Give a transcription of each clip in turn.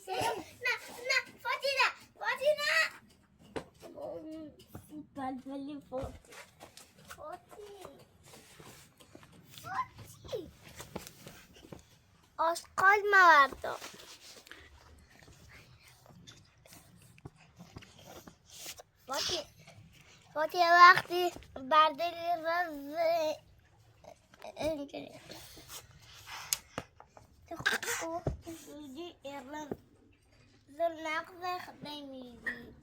نه فاتی نه فاتی نه بلبلی فاتی آشقال موردا فاتی وقتی برداری راز اینجوری تو زودی ایران زل نقض خدای میدی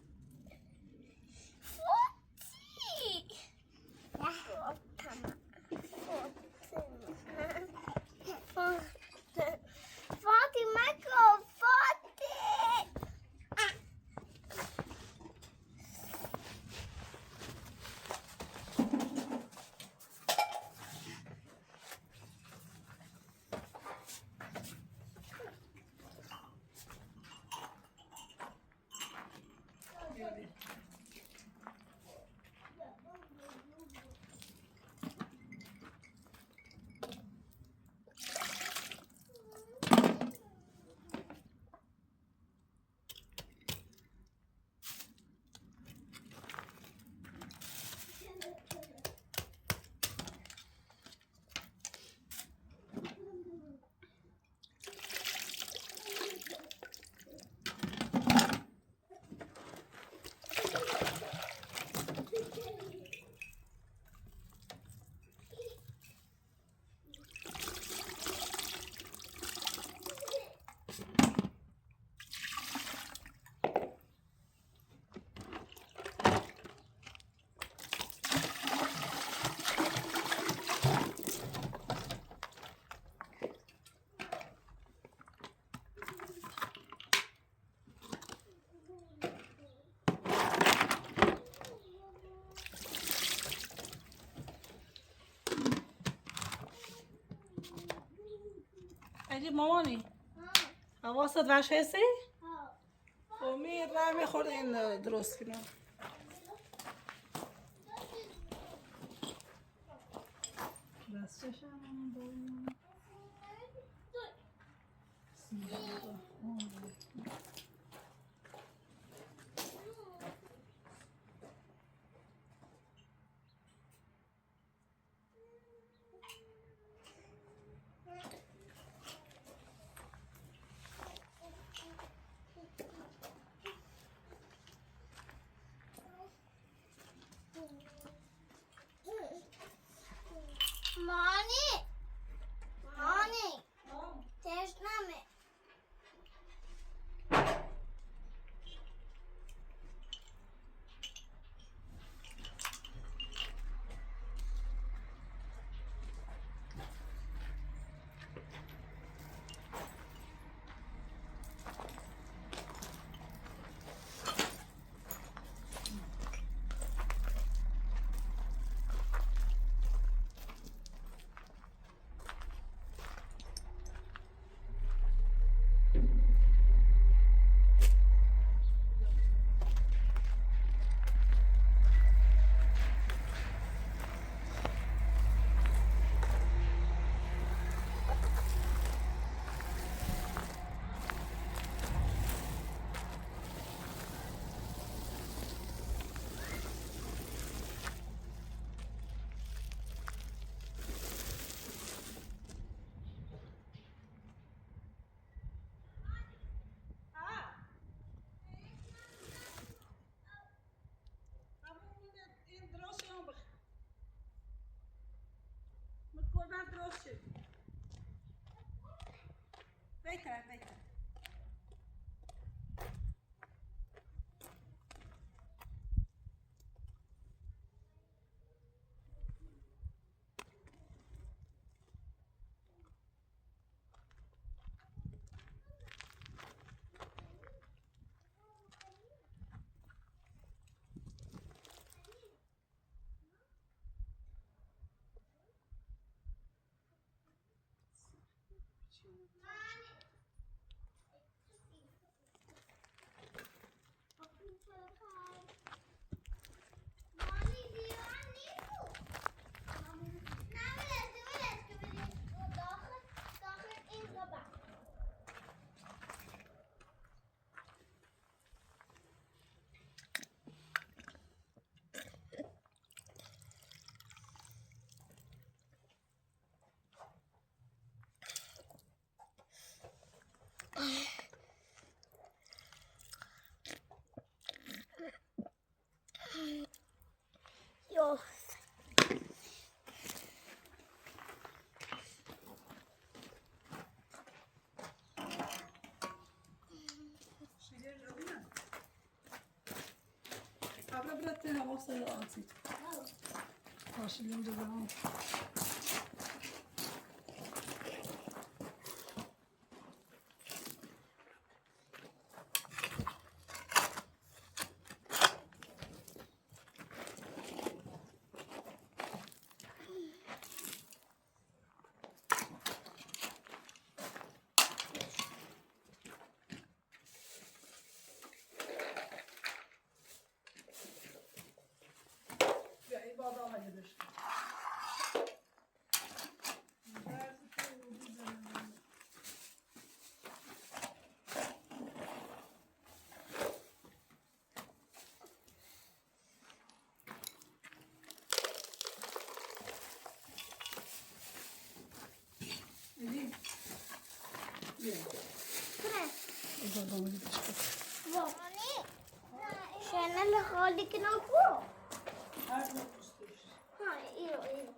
فاطمه کو فاطمه اگه مامانی حواست وش هستی؟ امید راه میخورد این درست کنم دستشم مانی تشنمه Beter. Yok. Abla bırak da hava sayı altı. Karşılığında zaman. Ya ibadet halleder. Eli. Ya. Kre. Ibadet halleder. Hani? Şenel hali kinan ko. Her zaman istiyoruz. Ha, iyi, iyi.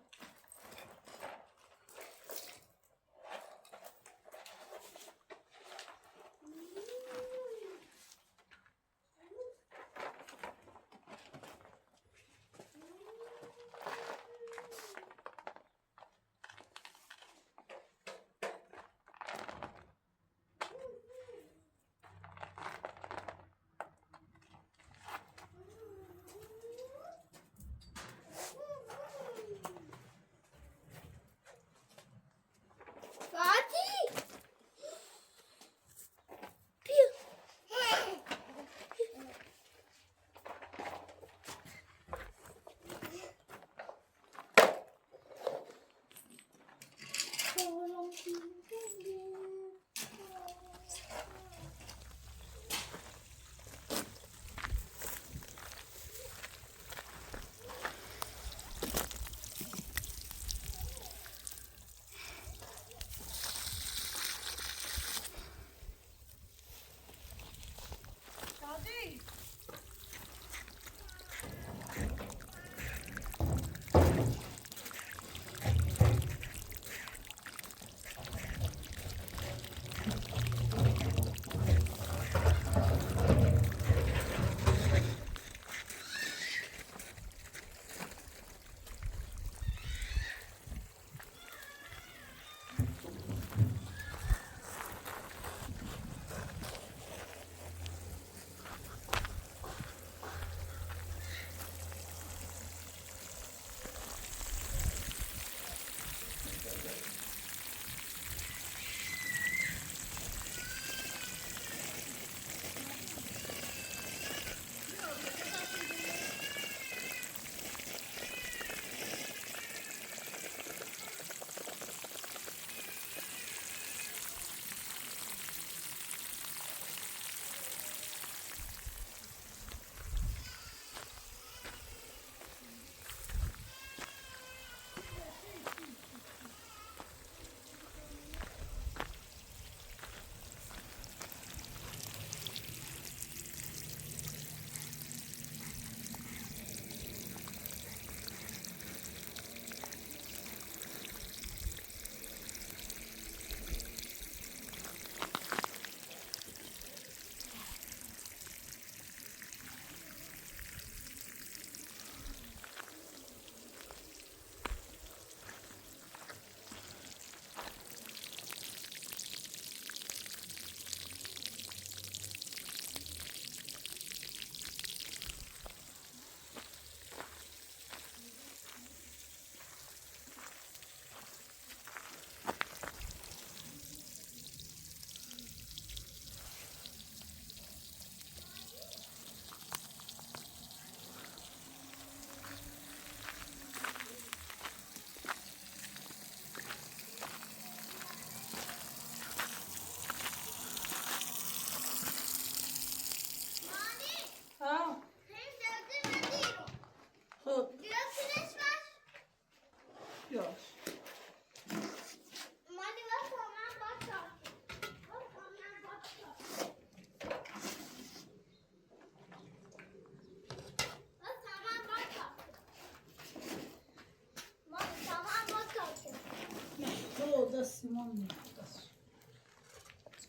تمام بس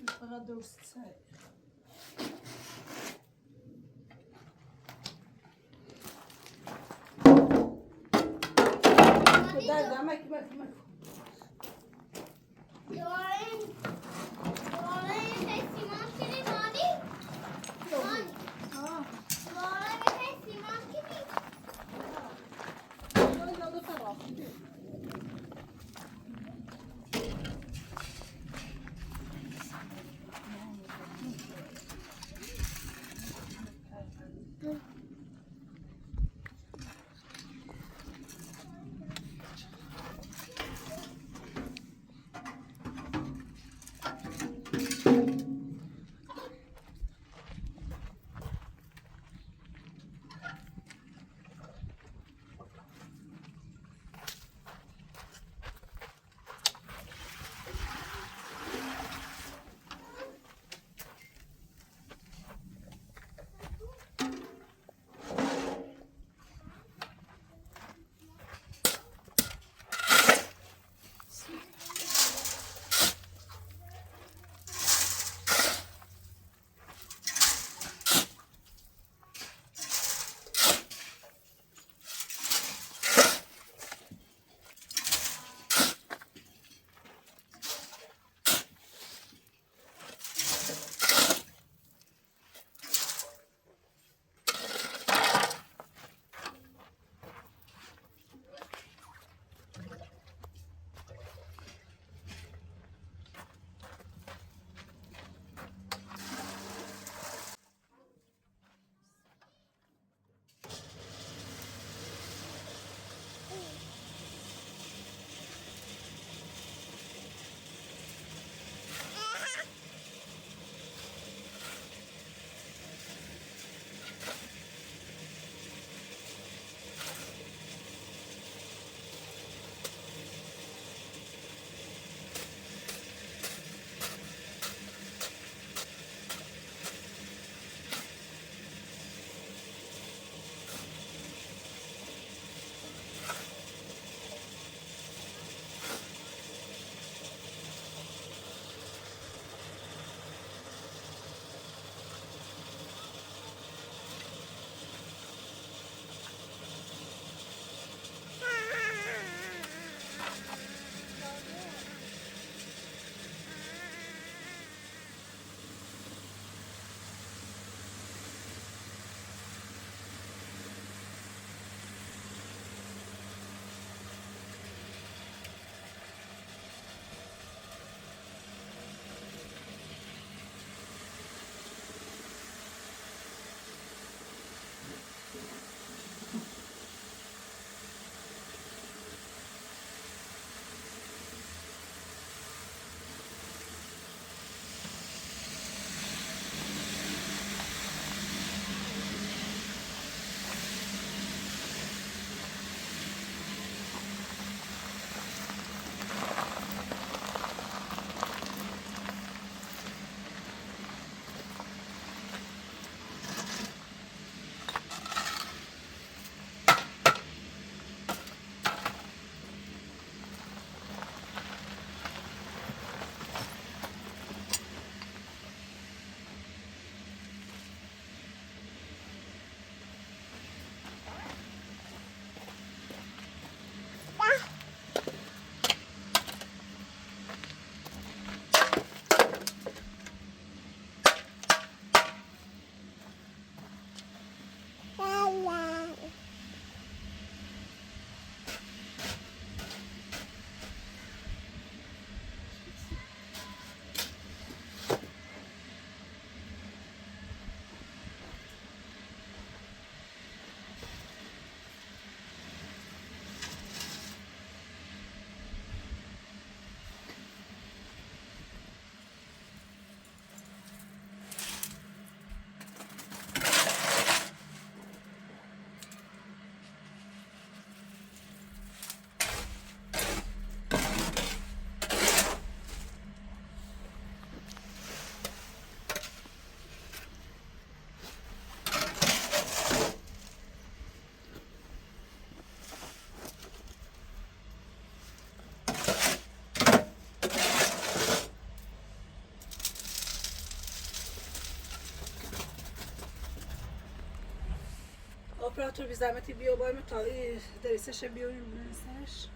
فقط درست ساي ده ماكي ماكي ماكي اپراتور بی زحمتی بیا بایم تا دریسش بیاریم دریسش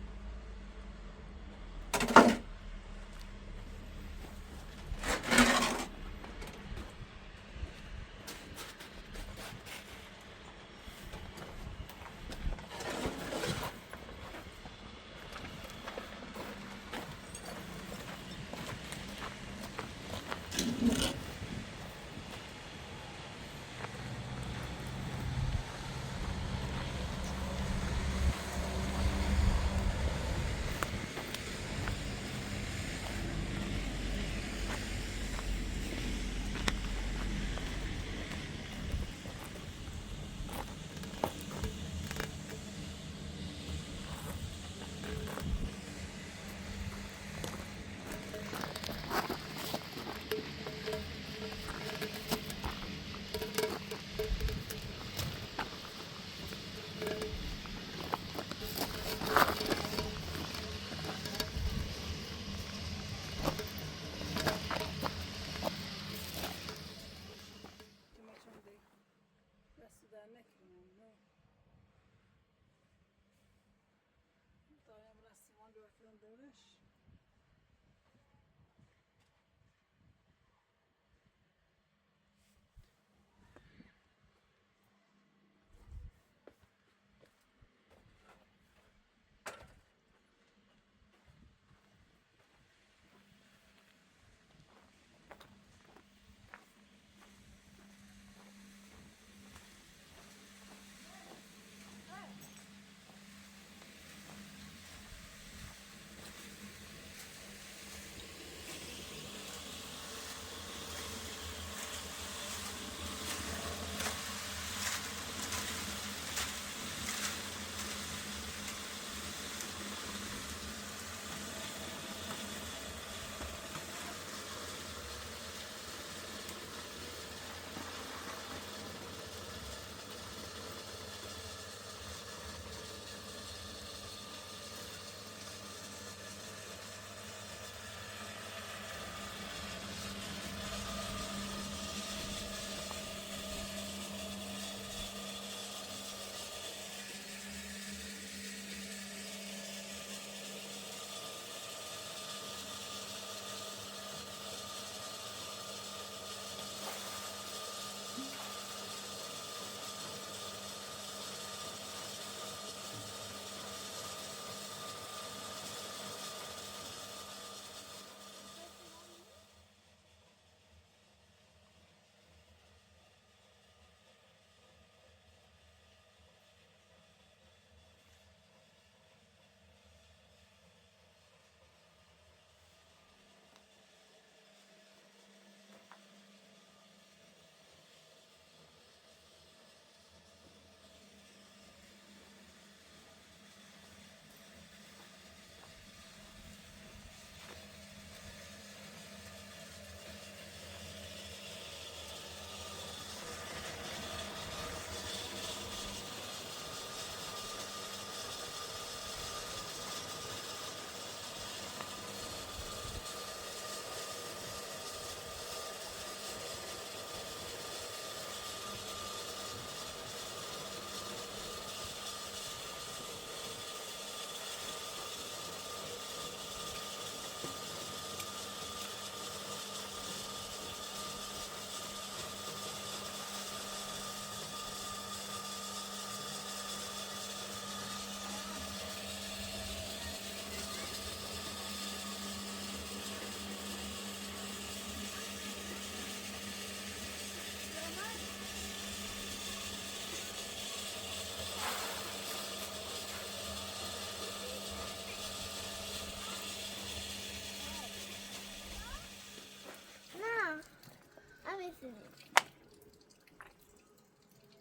Nesini?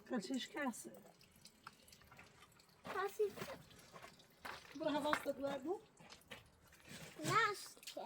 Kaçış kası. Pasif. Buraya havasızlıklar bu. Naske.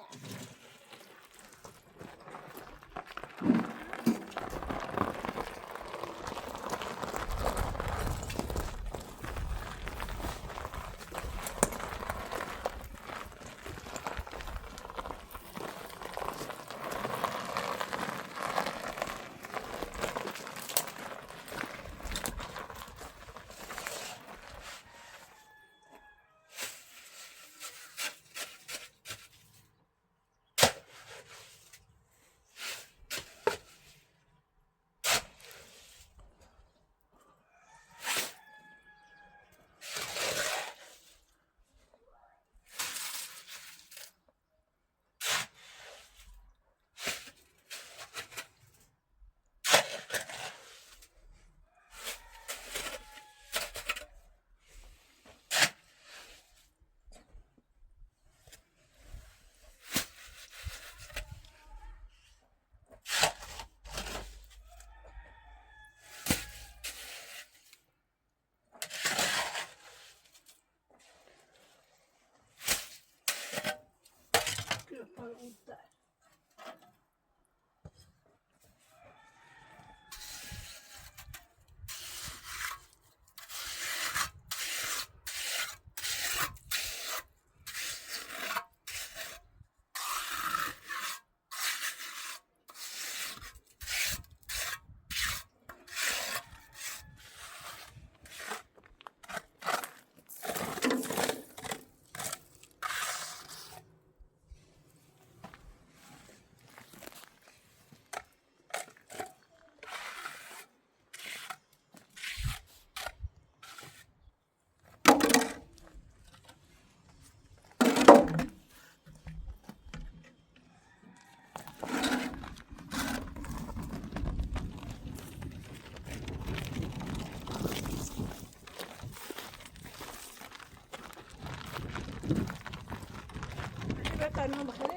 سلام بخير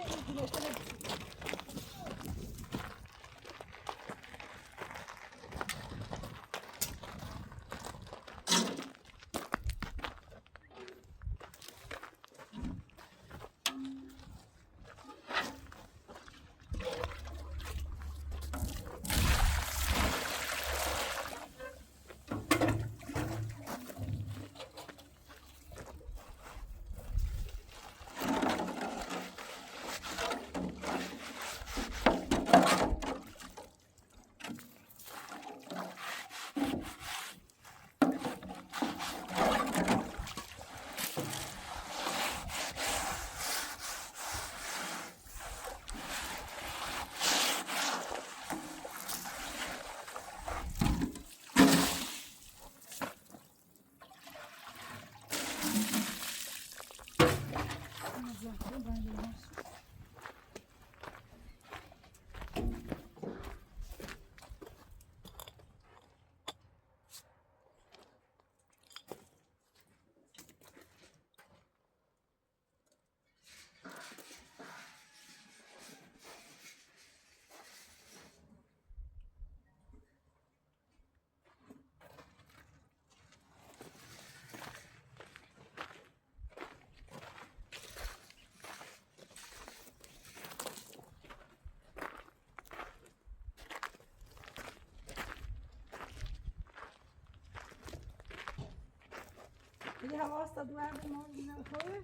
یه هوا استاد ورد ما نخوره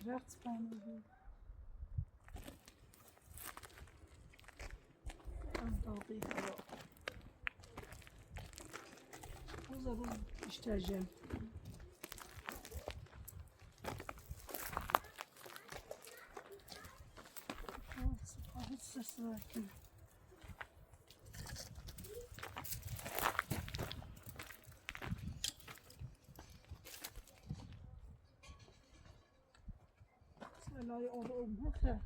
درخت سپانه داغی هوا روز بیشتر جمع سپاهی سرسرکی سلای آره بخه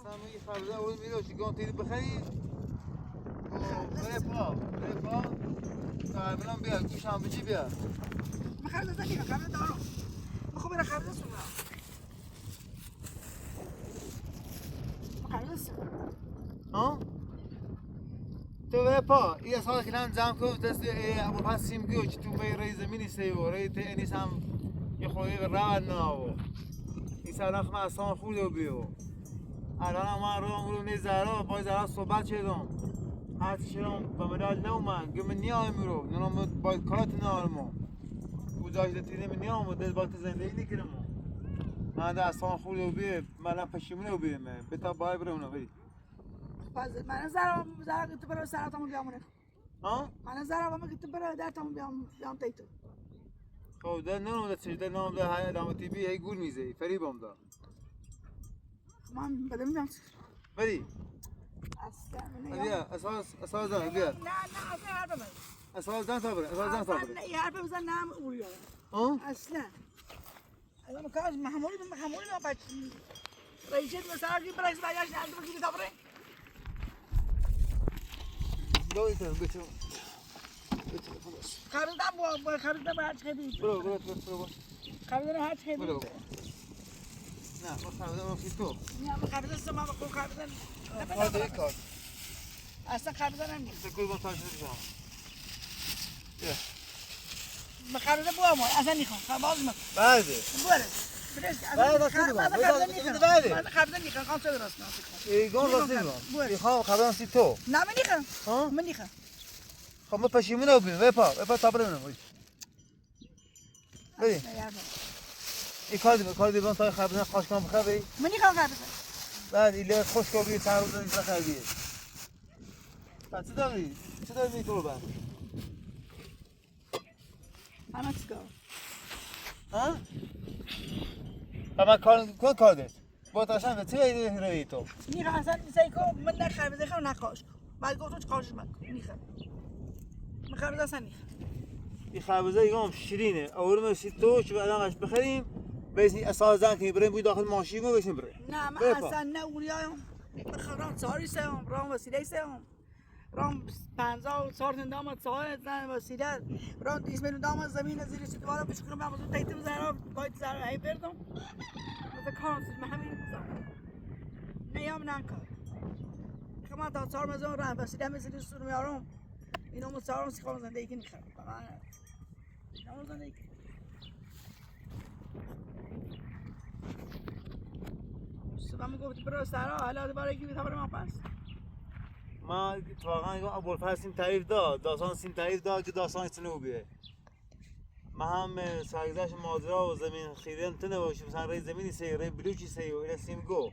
سامی خبره اول میره چیکار تیری بخری بره پا بلام بیا گوشم بچی بیا خرید زنی خرید دارم میخوام برم خرید سونا خرید ها تو بره پا این سال کلان جام کو دست ابو حسیم گو چ تو به رای زمینی سیو رای ته انیس هم یه خوی راه ناو این سال ما اصلا خورد و بیو الان ما رو نزارا با زارا صحبت شدم هر چیزم با مدال نوما گم نیا میرو نرم با کارت نارمو گذاشته تیزی من نیام دل با زندگی نکردم من اصلا خورد و بیو من پشیمون و بیو من بتا بای برم بری باز من زارا گفت برای ساعتمون بیامونه ها من زارا گفت برای داتمون بیام تایتو خب ده نام ده چیز ده نام ده های دامتی بی هی گول میزه فریبم ده من بدم میام بری اصلا بیا اساس زن بیا نه اصلا حرف بزن اساس زن تا بره اساس زن تا بره نه حرف بزن نام اولیا ها اصلا انا كاز محمول ما بعد رئيسيت مساجي برايس باياش عندك كيف تبري لو انت بيتو خلاص خريطة بعد خدي برو خريطة هات خدي برو نه ما خريطة ما في تو نه خريطة سما بقول خريطة هذا كارت اصلا خريطة نمي تقول ما تاش نشان يا ما خريطة بوا ما اصلا نيخون باز ما بعد بوره بعد خريطة نيخون كان صدر اسنا ایگون راستی میخوام خبرم سی تو نه من نيخون ها من نيخون خب ما پشیمون رو بیم وپا تا بریم بری این کار دیدم تا خبرن خوش کنم بخوری من نيخون خريطة بعد ایله خوش کوبی چند روز دیگه خریدی چه داری تو بعد همه چیکار ها اما کار دست با تاشم چه ایده روی تو نیخ اصلا سیکو من نه خربزه خو نه کاش بعد گفتم چه کارش من نیخ من خربزه اصلا نیخ این خربزه یکم شیرینه اول ما تو شو الان قش بخریم بیسنی اساسا که بریم بود داخل ماشین و بیسیم بریم نه من اصلا نه اوریایم خرام ساری سهم رام وسیله سهم رام 50 سال داماد سال زن وسیله رام 20 میلیون داماد زمین زیرش دوباره بشکرم من بزرگ تایتم زهرا باید زهرا هی بردم مثل کارم سید همین نیام نکار کما تا 4 میلیون رام وسیله مثل سر میارم اینو مسارم سیخام زندگی نمیخوام من زندگی صبح میگفت برو سرا حالا دوباره کی میتونه من پس ما واقعا ابوالفضل سیم تعریف داد داستان سیم تعریف داد که داستان سنو بیه ما هم سایزش ماجرا و زمین خیرن تنه و مثلا رای زمینی سی رای بلوچی سی و اینا سیم گو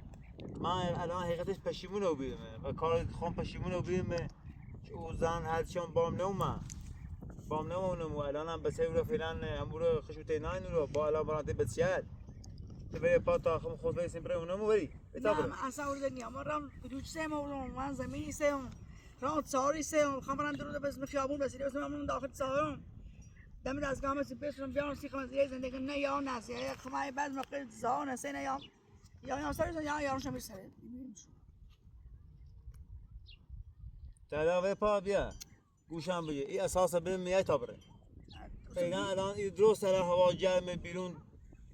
ما الان حقیقتش پشیمون رو بیرم و کار خون پشیمون رو بیرم او زن هرچیان بام نمونم و الان هم بسیار رو فعلا امور خشوته ناین رو با الان برانده بسیار تبري باتا خم خود بيسين بري ونمو بري نعم أساور الدنيا مرة بدوش سهم ورم وان زمینی سهم راه صاری سهم خمران درود بس مخیابون بس بس من داخل سهم دم دستگاه مثل بسرم بیان سی خمس دیگه زندگی نه یا نسی یا خمای بعد مقل زان سینه یا سرش یا یارش میسره تعالى پا بیا گوشم بگی این اساسا بریم میای تا بره فعلا الان این درست سر هوا گرم بیرون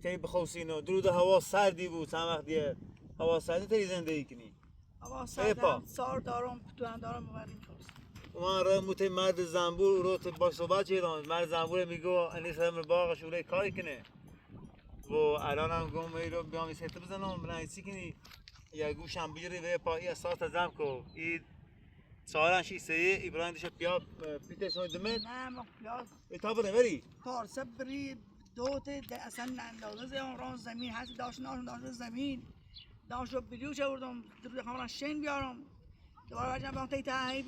کی بخوسینو درود هوا سردی بود چند وقت دیگه هوا سردی تری زندگی کنی هوا سرد سار دارم تو دارم میبریم توست من را موت مرد زنبور رو تو با صحبت چیدم مرد زنبور میگو انی سر باغش اولای کاری کنه و الان هم گم میرو بیام سیت بزنم بلای چی کنی یا گوشم بگیری به پا این اساس زم کو این سوالن شی سه ابراهیم دیش بیا پیتر سوی دمت نه مخلاص تا بره بری کار سبری دوت اصلا اندازه اون زمین هست داشت زمین داشت بلیوش آوردم درود خمران شین بیارم دوباره برجام بیام تایی تایی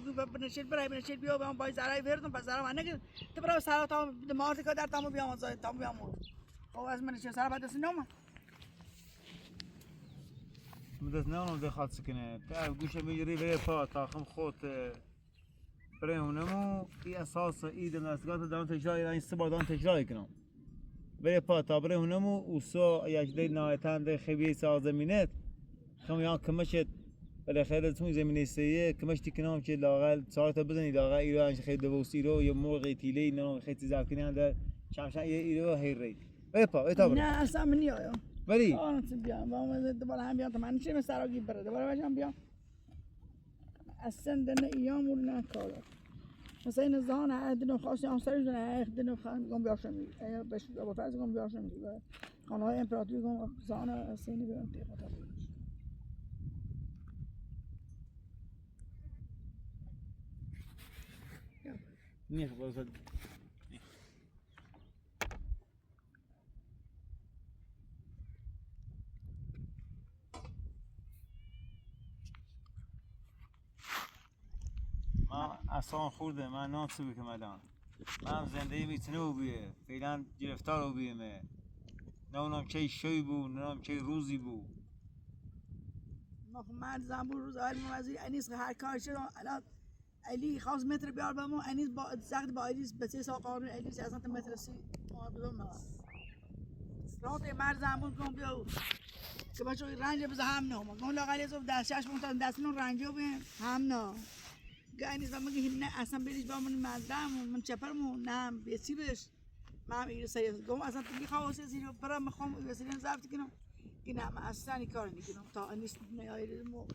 بنشید بیا بیام باید زرای بردم پس زرا من نگه تو برای سرا تا مارتی که در تامو بیام از تامو بیام خب از من چه سرا بعد دست نام مدت نام بخواد سکنه تا گوش میگیری به پا تا خم خود برای اونمو این اساس ایده نزدیکات دارم تجربه این سه بار دارم تجربه کنم برای پا تا برای اونمو اوسا یک دی نایتند خبیه سازمینت خم یا کمشت بالاخره تو زمینه سیه کمش تکنام که لاقل ساعت بزنی لاقل ایرو انش خیلی دوستی رو یا مرغ تیلی نه خیلی زاکنی اند شمشان یه ایرو هیری بپا ایتا نه اصلا منی آیا بری آن بیام با من دوباره هم بیام من چه مسراگی بره دوباره برجام بیام اصلا دن ایام ول نه کار مثلا این زان عدن خاصی آنسری دن عدن خان گم بیاشم بهش با فرض گم بیاشم خانه‌های امپراتوری گم زان سینی بیام تیخ نیخ باز ما اصلا خورده من نانسوی که الان من زندگی میتونه بیه فعلا گرفتار بیمه نونم چه شوی بود نونم چه روزی بود ما خب مرد زنبور روز اول موزیر انیس هر کار شد الان علی خواست متر بیار بمون انیس با زخت با علیس به 3 سال قانون علیس اصلا متر سی ما بدون ما راه مرد زنبور کن بیاو که بچه رنج بز هم نه ما گم لاغلی از دستش مونتا دستمون رنجو بیم هم نه گاینیز ما میگیم نه اصلا بریش با من مزدم من چپرمون نه بیسی بش ما این سری گم اصلا تو میخوام زیرو برام میخوام وسیله ضبط کنم که نه من اصلا کار نمیکنم تا انیس نیایید مو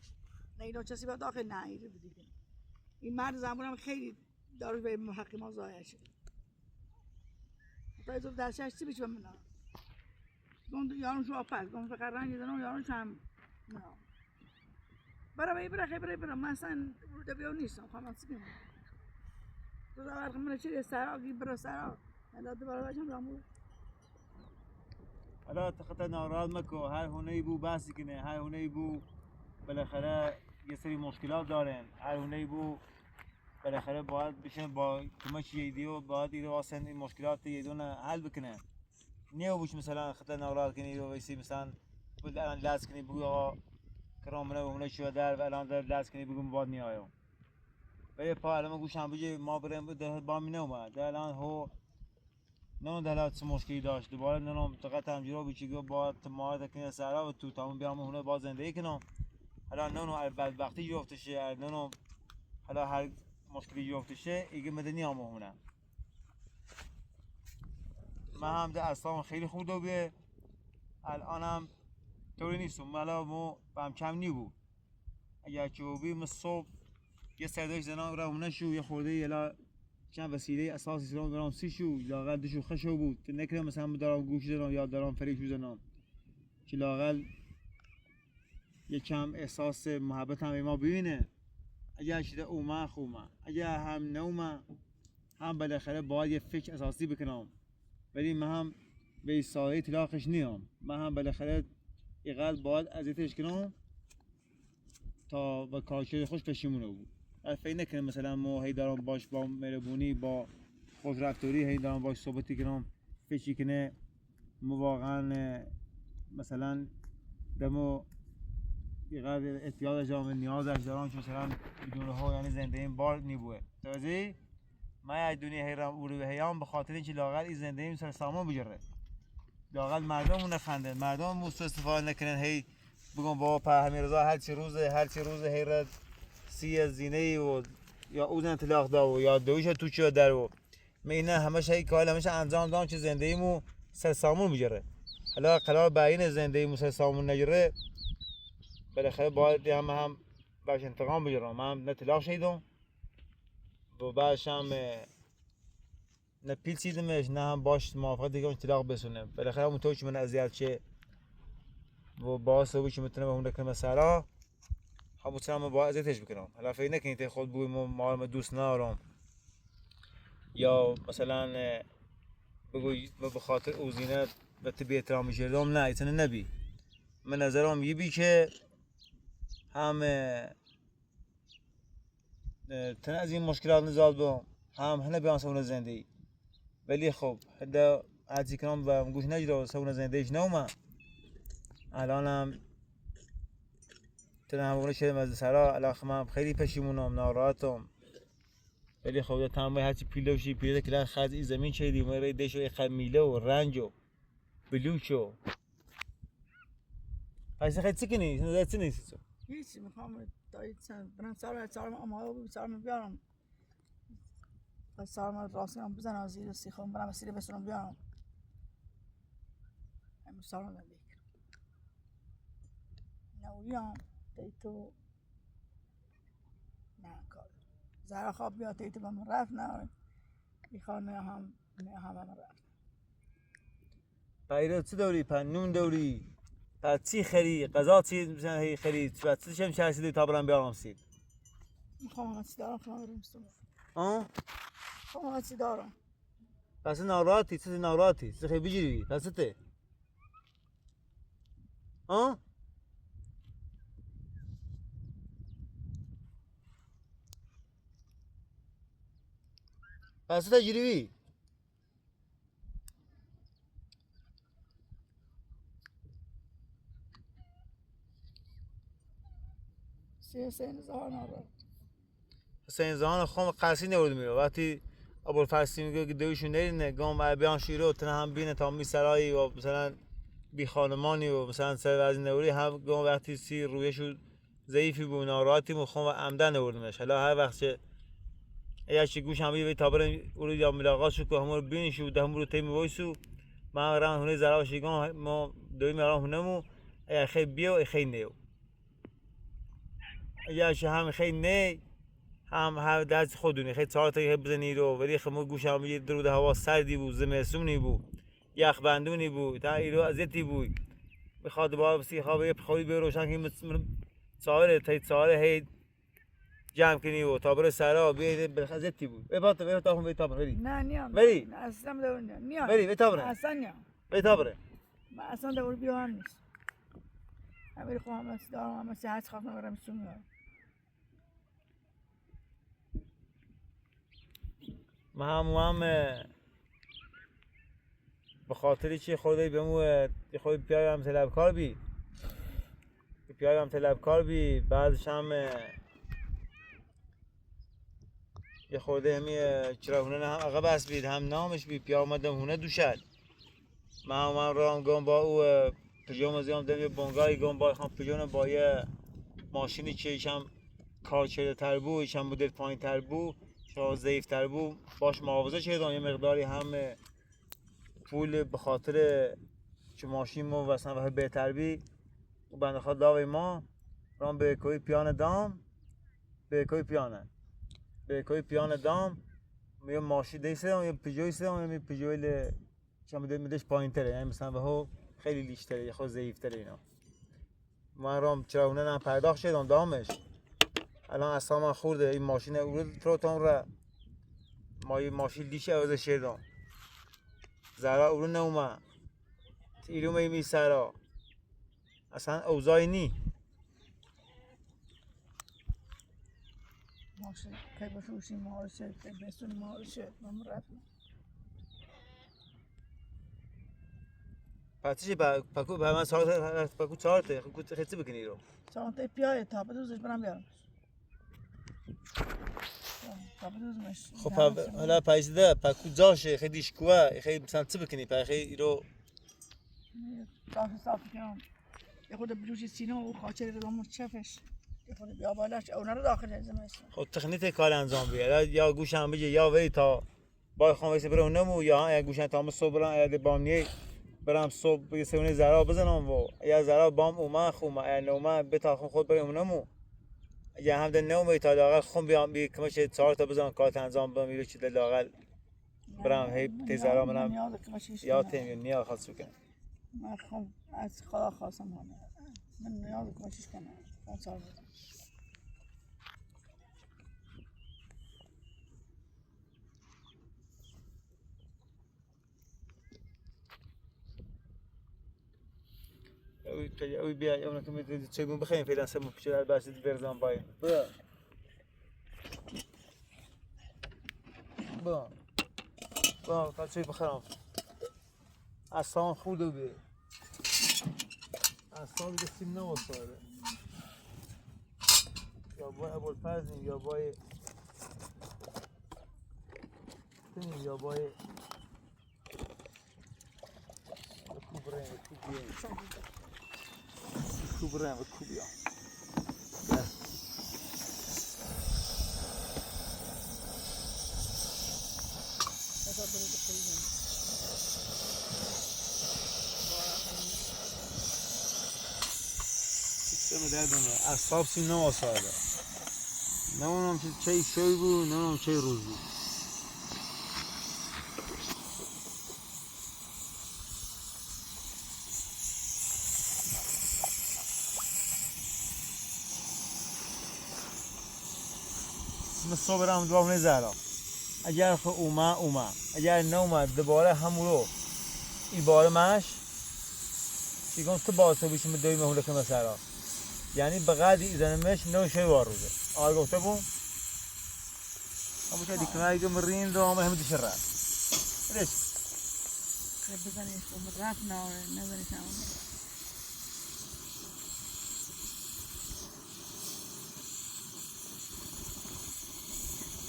نه اینو چیزی با داخل نه ایره بدید این مرد زنبورم خیلی داره به محقق ما ضایع شد تا از دستش چی بیچ بمونه گم یارون شو آفر گم فقط رنگ دارم یارونش هم نه برا من اصلا رو بیاو نیستم خواهم از کنم روز اول من چیه سرا گی برا سرا الان دوباره باشم زنبور حالا تخطى ناراض مکو هر هونه بو بحثی کنه هر هونه بو بالاخره یه سری مشکلات دارن هر هونه بو بالاخره باید بشن با کمک یدی و باید ایرو واسن این مشکلات یدون حل بکنه نیو بوش مثلا خطا ناراض کنی رو ویسی مثلا بود الان لازم کنی بگو آقا کرامونه و اونه شو در و الان در لازم کنی بگو مباد نیایم ولی پا الان گوشم بجی ما بریم ده با می نومد ده الان هو نه دلات مشکلی داشت دوباره ننم فقط همجورا بیچیگو با تمام کنی سرا و تو تمام بیام هونه با زندگی کنم الان نه بدبختی جفتشه نه حالا هر مشکلی جفتشه ایگه مدنی هم هونه من هم ده اصلا خیلی خوب دو بیه الانم طوری نیستم ملا مو بهم کم نی بود اگر که بی من صبح یه سردش زنان را اونه شو یه خورده یلا چند وسیله اساسی سلام دارم سی شو لاقل دشو خشو بود که نکرم مثلا دارم گوش دارم یا دارم فریش زنم که لاقل یه کم احساس محبت هم ما ببینه اگر شده اومه خومه اگر هم نومه هم بالاخره باید یه فکر اساسی بکنم ولی من هم به سایه طلاقش نیام من هم بالاخره اینقدر باید اذیتش کنم تا با کارکرد خوش پشیمونه بود فکر نکنم مثلا ما هی دارم باش با مهربونی با خوش رفتاری هی دارم باش صحبتی کنم فکری کنه ما واقعا مثلا دمو اینقدر احتیاج دارم نیازش دارم که مثلا بدون ها یعنی زنده این بار نیبوه توازی ما از دنیا هیرم اورو به هیام به خاطر اینکه لاقل این زنده این سر سامان بجره لاقل مردم نخنده مردم مستو استفاده نکنن هی بگم بابا پر همین رضا هر چی روز هیرت سی زینه و یا اوزن طلاق دا و یا دویش تو چه در و مینا همش هی کار همش انجام دادم که زندگیمو سر سامون بجره حالا قرار بعین زندگیمو سر سامون نجره بالاخره باید هم باش انتقام بگیرم من نه طلاق شدم و بعدش هم نه پیل چیدمش نه هم باش موافقت دیگه طلاق بسونه بالاخره اون طور که من اذیت شه و باعث بود که میتونه اون رکن مسارا هم میتونم با اذیتش بکنم حالا فکر نکنید خود بگوی ما دوست ندارم یا مثلا بگوی به خاطر اوزینه و به احترام میشردم نه ایتونه نبی من نظرم یه بی که هم تن از این مشکلات نزاد بام هم هنه بیان سون زندگی ولی خب هدا عادی کنم و گوش نجدا سون زندگیش نوما الانم تن همون شده از سرا علاقه من خیلی پشیمونم ناراحتم ولی خب تمام هرچی پیلوشی پیله که خد این زمین چیدی مره دشو خمیله و رنجو بلوچو پس خیلی چیکنی نه چی نیست هیچ میخوام دایید برم سارم اما سارم بیارم و سارم راستم بزنم زیر سیخم برم سیر بسونم بیارم همین سارم نمیکنم نوریام دیتو نه کار زهرا خواب بیاد دیتو با من رفت نه میخوام نه هم من رفت پیرو چی دوری پنون دوری تا چی خری غذا چی مثلا هی خری چه چیم چرسی تا برام بیارم سید میخوام هستی دارم برم استون ها میخوام هستی دارم پس ناراحتی چه ناراحتی چه خیلی بجیری پس ته ها پس ته جیری سین زهر نارم حسین زمان خام قصی نورد میره وقتی ابوالفضل میگه که دویشون نرینه گام بیان شیرو تن هم بینه تا می سرایی و مثلا بی خانمانی و مثلا سر از نوری هم گام وقتی سی رویشو ضعیفی بود ناراحتی مخم و عمدن نوردمش حالا هر وقت چه اگه چی گوش هم بیه تا بریم اون یا ملاقات شو که همون رو بینشو ده همون رو تیم وایسو ما راه هونه زراش گام ما دوی مرا هونمو اگه خیلی بیو خیلی نیو اگه چه هم خیلی نی هم هر دست خودونی خیلی چهار تا بزنی رو ولی خمو گوشم یه درود هوا سردی بود زمستونی بود یخ بندونی بود تا ایرو ازتی بود بخواد با سی خواب یه خوابی به روشن که سایر تا هی جمع کنی و تا بر سرا بیاد به ازتی بود به تا هم به تا بری نه نیام بری نه اصلا دور نیام بری به تا بره اصلا نیام به تا بره من اصلا دور بیام نیست همین خواهم هستی دارم اما ساعت خواهم برم استون ما هم به خاطر چی خورده بهمو خود پیایم طلب کار بی پیایم طلب کار بی بعدش هم یه خورده همی چرا هونه هم عقب است بید هم نامش بی پیا آمدم هونه دوشد من رام گم با او پجام زیام دم یه بنگای گم با خام پجام با یه ماشینی که ایشم کار چه تر بو ایشم مدل پایین تر بو شا ضعیف تر بو باش محافظه شدم یه مقداری هم پول به خاطر چه ماشین مو واسه بهتر بی و بنده خدا داوی ما رام به کوی پیان دام به کوی پیانه دام یه ماشین دیسه یه پیجوی سه یه پیجوی چه میدش پایین تره یعنی مثلا به هو خیلی لیشتره یه خود ضعیف تره اینا من رام چرا اونه نه پرداخت شدم دامش الان اصلا من خورده این ماشین اول تروتون را ما این ماشین لیشه اوزه شدم زرا اول نوما ایلوم ایمی سرا اصلا اوزای نی ماشین که بفروشیم مارشه که بسون مارشه من رفتم پاتیش با پاکو با من ساعت پاکو چارته خود خیلی بکنی رو ساعت پیای تا بدوزش برام بیارم تا بدوزمش خب حالا پیسده پاکو جاشه خیلی شکوه خیلی مثلا چه بکنی پا خیلی رو صاف کنم یه خود بلوچ سینه و خاطر رو چفش یه خود بیا بالاش اونا رو داخل زمستون خب تکنیک کار انجام بیاره یا گوشم بگه یا وی تا با خام واسه برم نمو یا گوشم تا صبح برام یا بامنی برام صبح بگه سونه زرا بزنم و یا زرا بام اوما خوما یا نوما بتا خود برم نمو یا هم ده نومی تا لاغل خون بیام بی کمش 4 تا بزنم کار انجام بدم میره چه لاغل برام هی تزرا منم یا تیم نیا خاص کنم من خب از خدا خواستم همه من نیاز کوشش کنم اون سال اوی بیا اون که میدونی چگونه بخیم فعلا سمو پیچه در بحث برزان باید با تا چی بخرم اصلا خورده بی اصلا دیگه سیم نوستاره یا بای ابوالفضلیم یا بای تنیم یا بای کوبرم و کوبیام اصحاب سیم نوستاره نمونم چه شوی بود نمونم چه روز بود صبح برم دوام نزارم اگر خو اوما اگر نومد دوباره همون رو این بار ماش چیکار تو باعث بشیم دوی مهوله که مثلا یعنی بقدر ایزنمش نوشه وار روزه آره گفته بون ابو شادی کنایی که مرین دوام هم دیش رفت ریش بزنیش و رفت نزنیش همون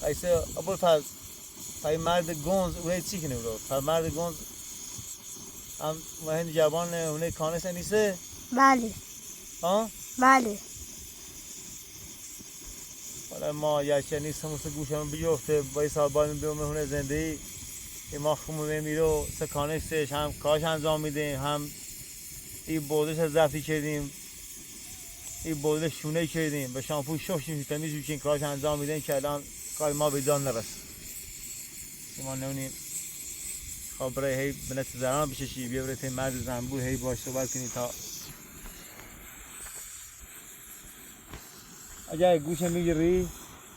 ایسه ابوالفضل پای مرد گونز اونه چی کنه برو پای مرد گونز هم وحید جوان اونه کانس نیسته بله ها بله حالا ما یکی نیستم مثل گوشم بیفته با این سالبان بیومه هونه زندگی که ما خمومه میرو سه کانستش هم کاش انجام میدیم هم این بودش از زفتی کردیم این بودش شونه کردیم به شامپو شوشیم تمیز بکنیم کاش انجام میدیم که الان کار ما بیدان نرسید ما نمونیم خبره هی بنت زران بششی بیا برای مرد زنبور هی باش صحبت کنی تا اگر گوشه میگیری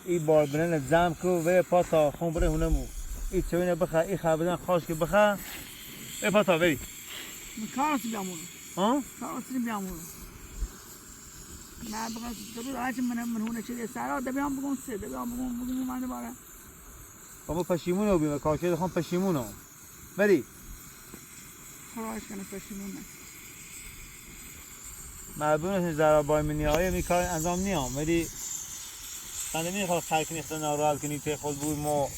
این بار بنن زم کو و پا تا خون بره هونمو این چوینه بخوا این خبرن خواست که بخوا ای پا تا بری کارسی بیامون ها کارسی بیامون نه بگم تو راحت من هونه چه سرا دبیام بگم سه دبیام بگم من باره بابا پشیمونو بیم کارکرد خون پشیمونو بری خلاص کنه پشیمون معبون است زرا بای منیای می کار انجام نیام ولی من نمیخوام خلق نیخته ناراحت کنی تی خود بود مو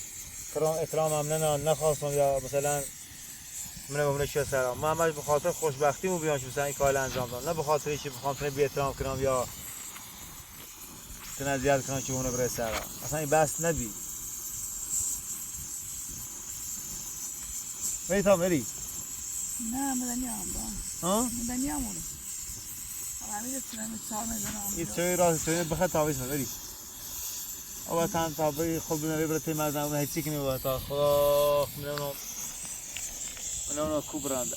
کرام احترام هم نخواستم یا مثلا من بمونه شو سرام من همش به خاطر خوشبختی مو بیان مثلا این کار انجام دادم نه به خاطر اینکه بخوام تونه بی احترام کنم یا تونه زیاد کنم که اونو بره سرام اصلا این بس نبی بری تا بری نه مدنیام ها مدنیام اونو همین تونم چهار میزنم این چه راه چه بخاطر تاویز بری آقا تام تابی خوب نمی بره تی مزن اون هیچی که نمی تا خدا من اونو خوب رانده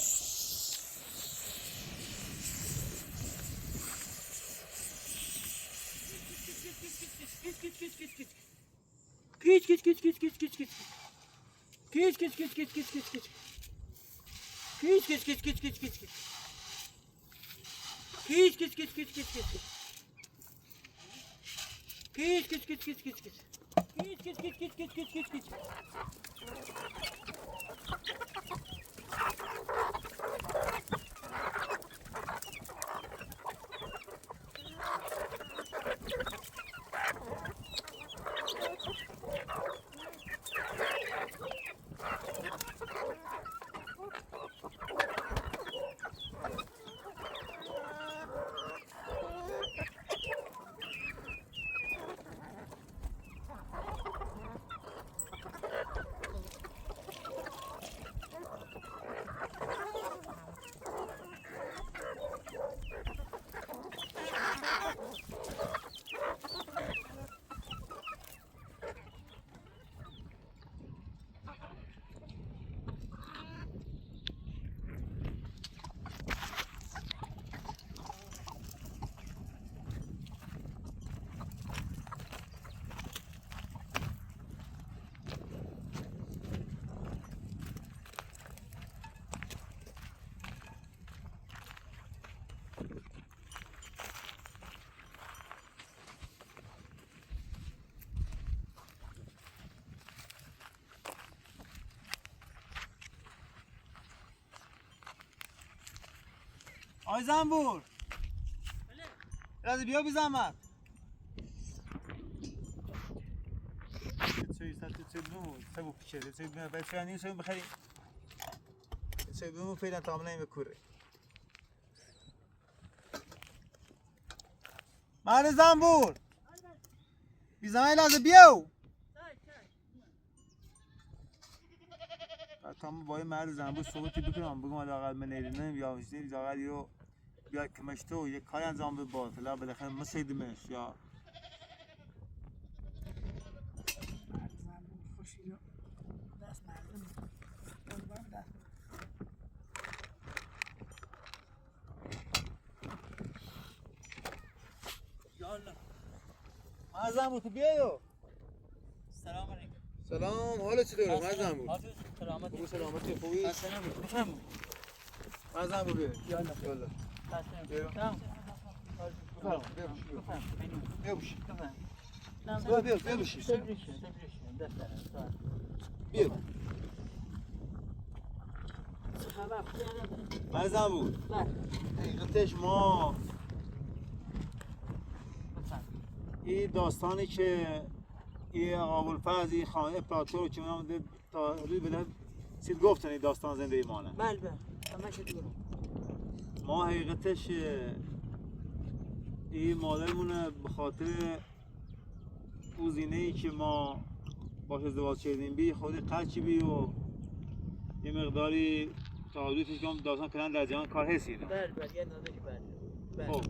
آی زنبور بله بیا بی زحمت چه بو پیچه چه بچه نیست بخری چه بو فعلا تمام نمیکنه مرد زنبور بی زحمت لازم بیاو تمام با مرد زنبور صحبتی بکنم بگم لااقل من نیرینم یا وجدی لااقل یو بیا کمش تو یک کاری انجام بده باطلا بالاخره مسیدمش یا خوشی دست مردم یالا مازم تو بیایو سلام علیکم. سلام حالت چطوره مازم بود حافظ سلامتی. خوبی سلامتی خوبی سلام بفرمایید. مازم بود یالا. یالا سلام. بیا بشی بفرمایید. بیا بشی تبریشه. بیا خبر مازم بود بله. حقیقتش ما بفرمایید. این داستانی که این ابوالفضل این خانه پلاتو که من تا روی بلد سید گفتن این داستان زنده ایمانه بله بله. همش دورم. ما حقیقتش این مادرمونه به خاطر اون زینه‌ای که ما باش ازدواج کردیم بی خودی قرچی بی و یه مقداری تعادلش که هم داستان کردن در جهان کار حسیده بله بله یه نادش بله. خب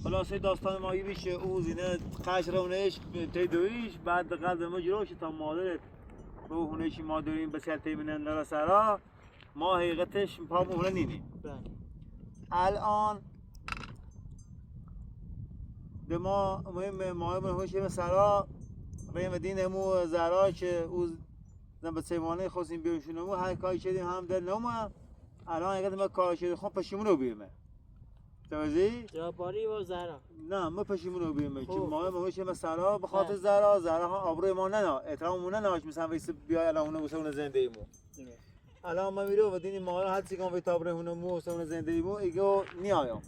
خلاصه داستان ما این میشه اون زینه قش رونش تیدویش بعد قلب ما جلوش تا مادرت به اون هونشی ما داریم به سلطه منن نرا سرا ما حقیقتش پا مهره نینیم بله. الان ده ما مهم ما هونشی به سرا ریم دین همو زرا که او زن به سیمانه خواستیم بیوشونمو هر کاری شدیم هم در نوما الان حقیقت ما کار شدیم خب پشیمون رو بیرمه توزی؟ جاباری و زهرا. نه ما پشیمون رو بیرمه که خوب. ما هونشی به سرا به خاطر زرا ها آبروی ما نه احتراممون نناش مثلا ویس بیای الان اونو واسه اون زنده ایمو الان ما میرو و دین ما هر چی کام وی تابره اونو مو واسه اون زنده ایمو ایگو نیایم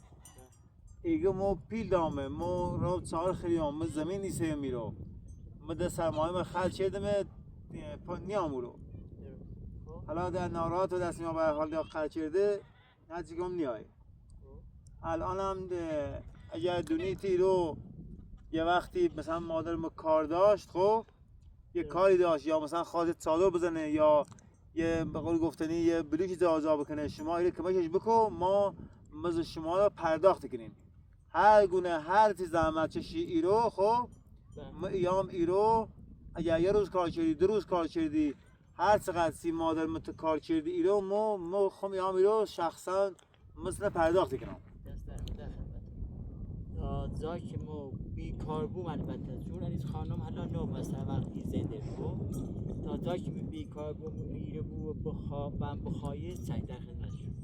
ایگه ما پیل دامه ما رو چهار خریام ما زمین نیسه میرو ما ده سرمایه ما خل چیدمه نیامورو حالا در ناراحت و دست ما به حال یا خل چیده هرچی کم نیای الان هم اگر دونیتی رو یه وقتی مثلا مادر ما کار داشت خب یه کاری داشت یا مثلا خواهد چادر بزنه یا یه به قول گفتنی یه بلیچ جا بکنه شما اینو کمکش بکن ما مز شما رو پرداخت کنیم هر گونه هر چیز زحمت چشی ایرو خب ما ایام ایرو اگر یه روز کار کردی 2 روز کار کردی هر چقدر سی مادر مت کار کردی ایرو ما خب ایام ایرو شخصا مثلا پرداخت کنم زای که ما بیکار بوم البته چون این خانم حالا نو مثلا وقتی زنده بود تا زای که بیکار بوم ایره بود بخوایی سعی در خدمتشون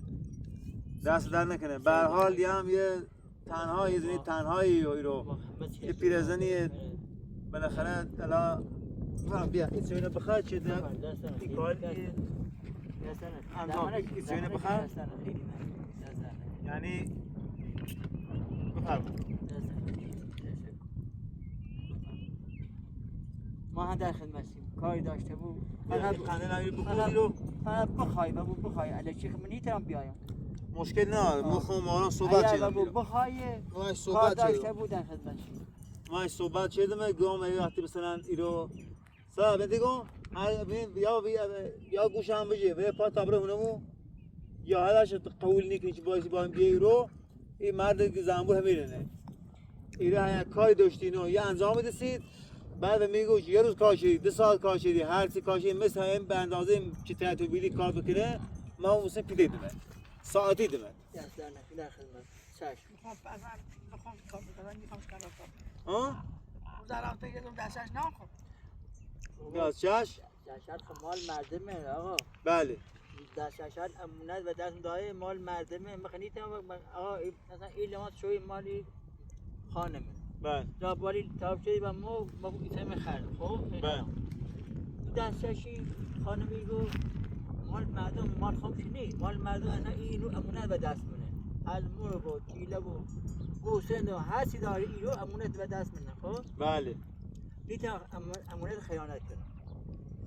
دست در نکنه به هر حال یه تنها یه زنی تنهایی رو یه پیرزنی بالاخره الا بیا این سوینه بخواه چه ده این کار انجام این سوینه بخواه یعنی بفرمایید ما هم در خدمتیم کاری داشته بود فقط خنده نمیری بکنی رو فقط بخوای و بخوای علیکی خب نیتم بیایم مشکل نه ما خب ما صحبت اگر چیدم بخوای ما کار صحبت داشته چیدم بود در خدمتیم ما صحبت چیدم گام وقتی مثلا ایرو صاحب دیگو یا گوشم بجی و پا تبره هنمو یا هلاش قول نیکی چی باعث با هم بیرو این مرد زنبور همیرنه ایره های کاری داشتینو یا انجام دستید بعد میگوش یه روز کار شدی 2 ساعت کار شدی هر چی کار شدی مثل هم به اندازه چی تطبیقی کار بکنه ما اون مثلا پیده دمه ساعتی دمه دست در نکنه در خدمت چشم میخوام کار بکنم میخوام کار کنم ها وزارت یه دو دستش نخوام یا چش دستشت خب مال مردمه آقا بله دستشت امونت و دست دای مال مردمه مخنیتم آقا مثلا این لماس شوی مالی خانمه بله جا بالی تاب شدی و ما ایتم خرد خب بله دستشی خانمی گو مال مردم مال خوبش نی مال مردم اصلا اینو امونت و دست منه از مرغ و تیله و گوسفند و هر چی داری اینو امونت و دست منه خب بله نیتم امونت خیانت کنه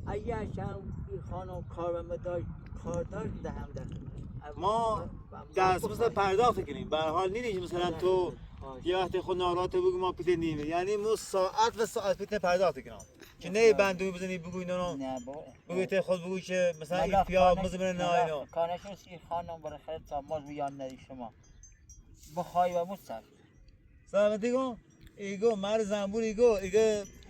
اگر شم این خانم کار و مدار کار داشت دهم در ما دست مثلا پرداخت کنیم به هر حال نیست مثلا تو یه وقت خود ناراحت بگو ما پیت نیمه یعنی مو ساعت و ساعت پیت پرداخت کنم که نه بندوی بزنی بگو اینو نه با بگو ته خود بگو که مثلا این پیا مزمن نه اینو کانشون سی خانم برای خرید ساماز بیان ندی شما بخوای و مصر سلام دیگو ایگو مر زنبور ایگو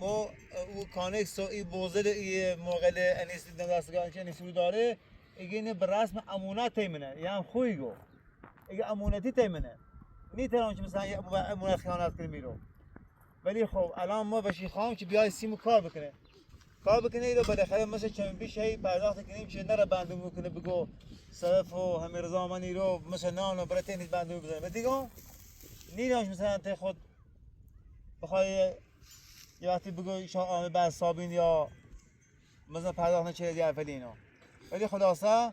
ما او کانکس ای بوزل ای موقل انیس دستگاه چه انیس داره ایگه نه به رسم امانت تیمنه یعنی خویگو ایگه امانتی تیمنه نیتران که مثلا امانت خیانت کنه میرو ولی خب الان ما بشی خواهم که بیای سیمو کار بکنه اینو بالاخره مثل چند بیش هی پرداخت کنیم که نره بندوم بکنه بگو صرف و همه رضا من ایرو مثل نان و برای تنیز بندوم بزنه دیگه نیرانش مثلا ته خود بخوای یه وقتی بگو شما آمه بعد صابین یا مثلا پرداخت نچه دیگه فلی اینا ولی خلاصه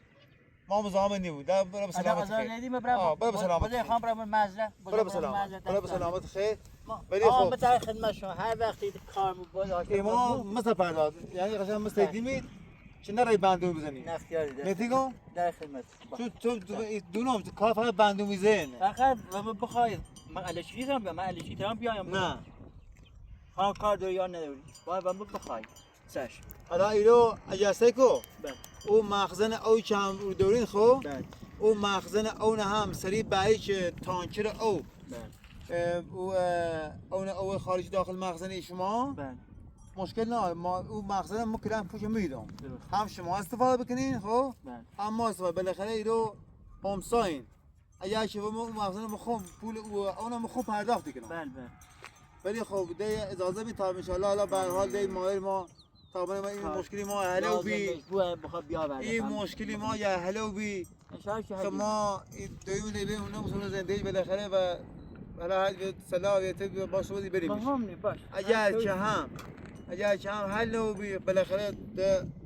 ما مزاحم نیمون در برای بسلامت خیر برای بسلامت خیر برای بسلامت خیر ولی خب بتر خدمت شما هر وقتی کار بود ما مثل پرداخت یعنی قشنگ مثل دیمید چه نره بندوم بزنی نختیاری ده نتیگو در خدمت تو دونم کار فقط بندومی زن فقط و بخوای من الاشی دارم بیام من الاشی دارم بیایم نه خانم کار داری یا نداری باید بخوای چشم حالا ایرو اجازه کو بله او مخزن او چم دورین خو بله او مخزن اون هم سری بعیش تانکر او بله او خارج داخل مخزن شما بله مشکل نه ما او مخزن ما کلام پوش میدم هم شما استفاده بکنین خب بله اما استفاده بالاخره ایرو همساین اگر شما ما مخزن مخم پول اون مخم پرداخت کنم بله بله ولی خب ده اجازه می تا ان شاء الله حالا به هر حال ده ماهر ما تا این مشکلی ما حل و بی این مشکلی ما یا حل و بی ما دویم دیگه اونم مثلا زندگی بالاخره و حالا سلام یه باشه بریم باش اگر که هم اگر کم حل نبی بالاخره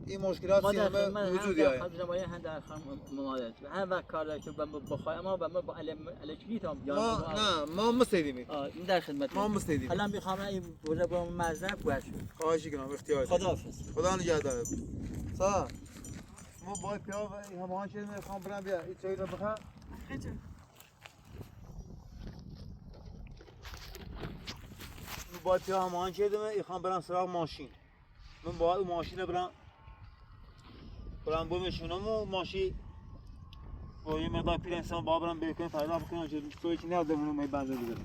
این مشکلات ما در سینما خدمت وجود هم داره. حضرت مایه هم در خدمت ممالک هر وقت کار داشت بخوای اما با الکتریک هم نه ما مستعدیم. این در خدمت ما مستعدیم. الان میخوام این بوده با مزرعه باید شد. خواهش کنم اختیار. خداحافظ. خدا نگهدار. سلام. ما باید پیاز همان چیز میخوام برم بیا این چایی رو بخوام. من باید پیاز همان چیز میخوام برم سراغ ماشین. من باید اون ماشین رو برم بمشونم و ماشین با یه مقدار پیر انسان با برم بکنم پرداخت بکنم چه توی چی نیاز دارم من بنده دیگه.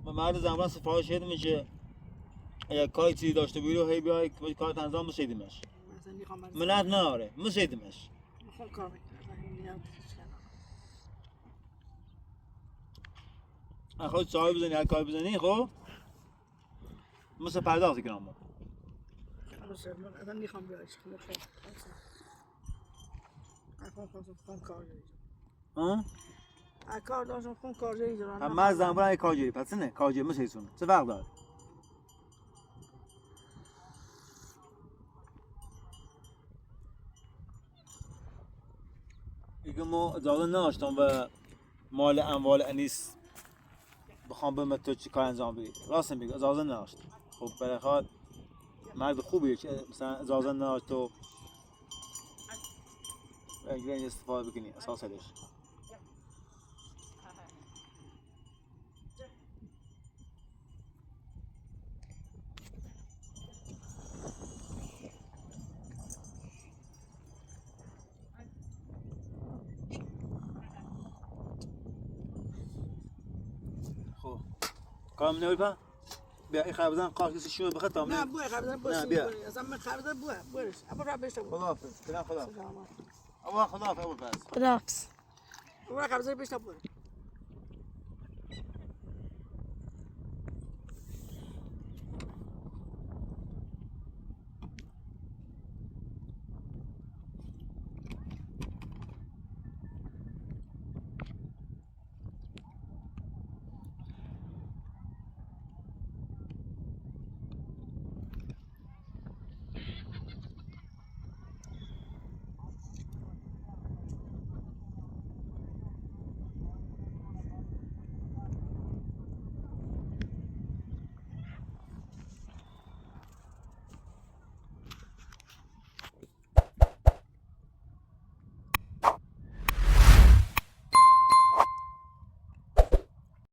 من مرد زمان سفارش دادم که اگر کاری چیزی داشته بودی هی بیای که کارت انجام بسیدیمش. منت ناره مسیدیمش. میخوام کار بکنم. خود صاحب بزنی هر کاری بزنی خب مثل پرداخت کنم ما. اصلا میخوام بیای خون کار دارم. ها؟ کار داشتم خون کار دارم. هم مرد زمان برای کار جوری پس نه کار جوری مسیدیسونه. چه وقت داره؟ دیگه ما اجازه نداشتم و مال اموال انیس بخوام به تو چی کار انجام بدی. راست میگه اجازه نداشت. خب برای خاطر مرد خوبیه که مثلا اجازه نداشت تو این استفاده بکنی اساسش. خب کام نمی‌کنه بیا این خبزن قاش کسی شو بخواد تا نه بوی خبزن نه، باشه بیا. اصلا من خبزن بوی برش اما را بشته بود خداحافظ. خدا. اول خداحافظ اول پس. خداحافظ. اما خبزن بشته بود